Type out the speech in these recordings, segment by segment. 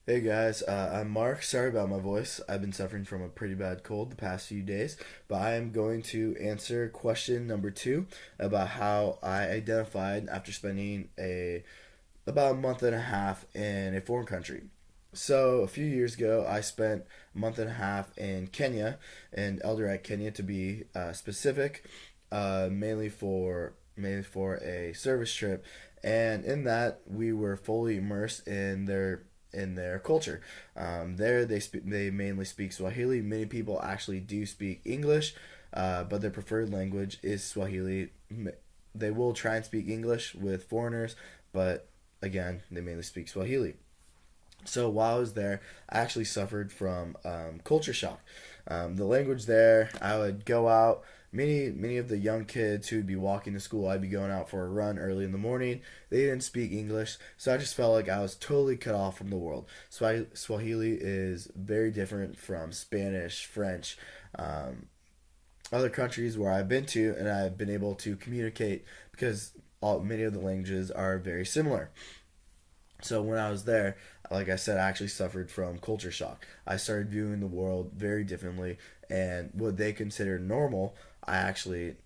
Hey guys, I'm Mark. Sorry about my voice. I've been suffering from a pretty bad cold the past few days, but I am going to answer question number two about how I identified after spending a about a month and a half in a foreign country. So a few years ago, I spent a month and a half in Kenya, in Eldoret, Kenya, to be specific, mainly for a service trip, and in that we were fully immersed in their culture. There they mainly speak Swahili. Many people actually do speak English, but their preferred language is Swahili. They will try and speak English with foreigners, but again, they mainly speak Swahili. So while I was there, I actually suffered from culture shock. The language there, I would go out. Many of the young kids who would be walking to school, I'd be going out for a run early in the morning. They didn't speak English, so I just felt like I was totally cut off from the world. Swahili is very different from Spanish, French, other countries where I've been to, and I've been able to communicate because many of the languages are very similar. So when I was there, like I said, I actually suffered from culture shock. I started viewing the world very differently, and what they consider normal, I actually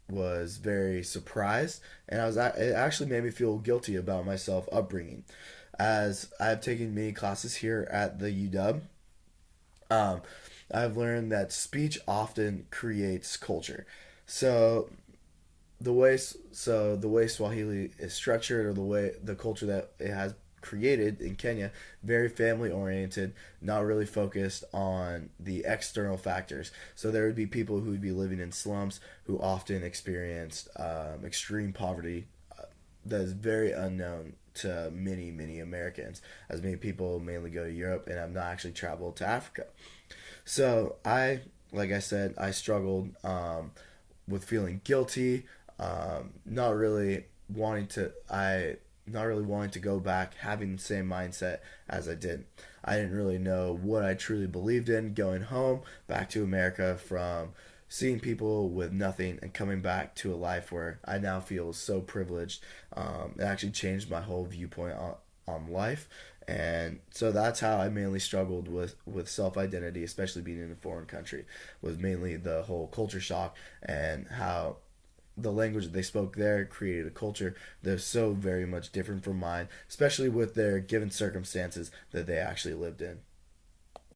was very surprised, and it actually made me feel guilty about myself upbringing, as I've taken many classes here at the UW. Um, I've learned that speech often creates culture. So the way Swahili is structured, or the culture that it has created in Kenya, very family oriented, not really focused on the external factors. So there would be people who would be living in slums who often experienced extreme poverty that is very unknown to many Americans, as many people mainly go to Europe and have not actually traveled to Africa. So like I said, I struggled with feeling guilty, not really wanting to go back, having the same mindset as I did. I didn't really know what I truly believed in going home back to America from seeing people with nothing and coming back to a life where I now feel so privileged. It actually changed my whole viewpoint on life. And so that's how I mainly struggled with self identity, especially being in a foreign country, was mainly the whole culture shock and how the language that they spoke there created a culture that's so very much different from mine, especially with their given circumstances that they actually lived in.